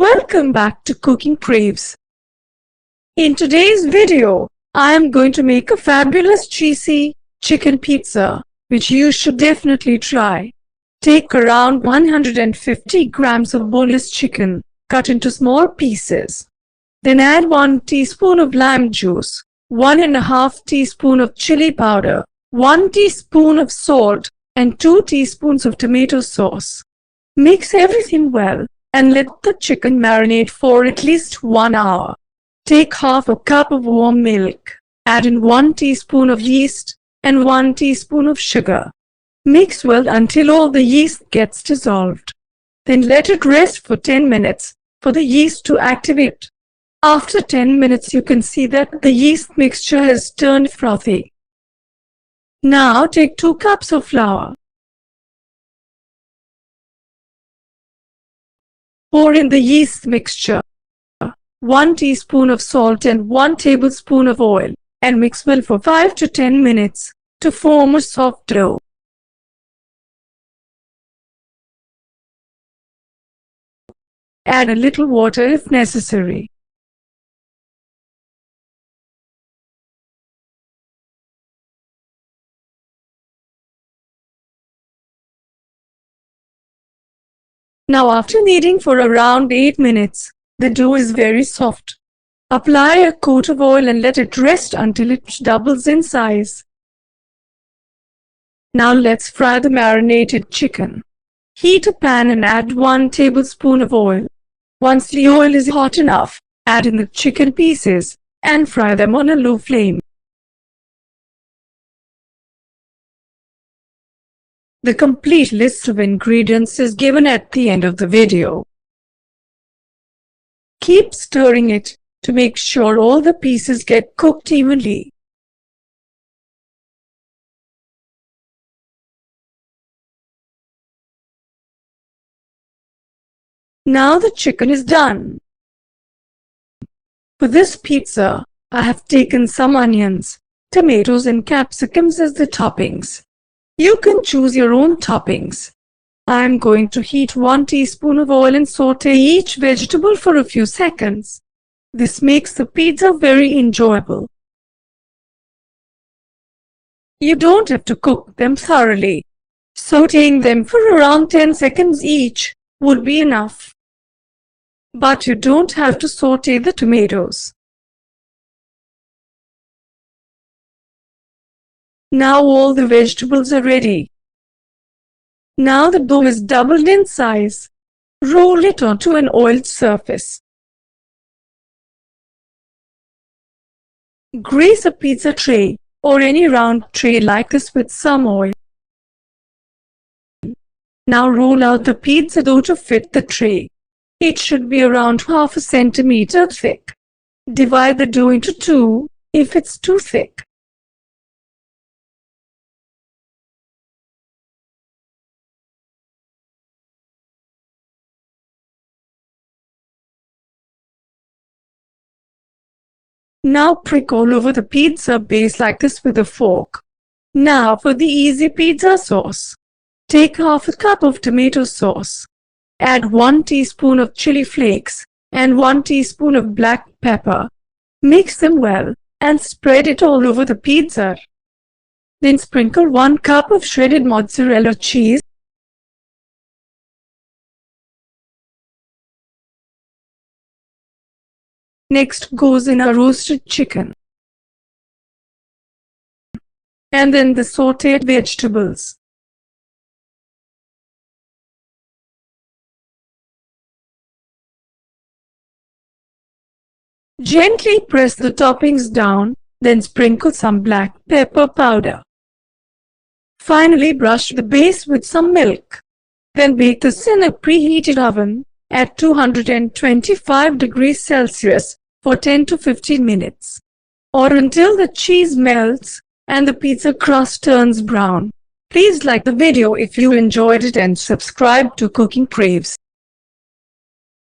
Welcome back to Cooking Craves. In today's video, I am going to make a fabulous cheesy chicken pizza, which you should definitely try. Take around 150 grams of boneless chicken, cut into small pieces. Then add 1 teaspoon of lime juice, 1½ teaspoon of chili powder, 1 teaspoon of salt, and 2 teaspoons of tomato sauce. Mix everything well and let the chicken marinate for at least 1 hour. Take half a cup of warm milk, add in 1 teaspoon of yeast and 1 teaspoon of sugar. Mix well until all the yeast gets dissolved. Then let it rest for 10 minutes for the yeast to activate. After 10 minutes you can see that the yeast mixture has turned frothy. Now take 2 cups of flour. Pour in the yeast mixture, 1 teaspoon of salt and 1 tablespoon of oil, and mix well for 5 to 10 minutes to form a soft dough. Add a little water if necessary. Now after kneading for around 8 minutes, the dough is very soft. Apply a coat of oil and let it rest until it doubles in size. Now let's fry the marinated chicken. Heat a pan and add 1 tablespoon of oil. Once the oil is hot enough, add in the chicken pieces and fry them on a low flame. The complete list of ingredients is given at the end of the video. Keep stirring it to make sure all the pieces get cooked evenly. Now the chicken is done. For this pizza, I have taken some onions, tomatoes and capsicums as the toppings. You can choose your own toppings. I am going to heat 1 teaspoon of oil and saute each vegetable for a few seconds. This makes the pizza very enjoyable. You don't have to cook them thoroughly. Sauteing them for around 10 seconds each would be enough. But you don't have to saute the tomatoes. Now all the vegetables are ready. Now the dough is doubled in size. Roll it onto an oiled surface. Grease a pizza tray or any round tray like this with some oil. Now roll out the pizza dough to fit the tray. It should be around ½ centimeter thick. Divide the dough into 2 if it's too thick. Now prick all over the pizza base like this with a fork. Now for the easy pizza sauce. Take ½ a cup of tomato sauce. Add 1 teaspoon of chili flakes and 1 teaspoon of black pepper. Mix them well and spread it all over the pizza. Then sprinkle 1 cup of shredded mozzarella cheese. Next goes in our roasted chicken. And then the sauteed vegetables. Gently press the toppings down, then sprinkle some black pepper powder. Finally brush the base with some milk. Then bake this in a preheated oven at 225 degrees Celsius for 10 to 15 minutes, or until the cheese melts and the pizza crust turns brown. Please like the video if you enjoyed it and subscribe to Cooking Craves.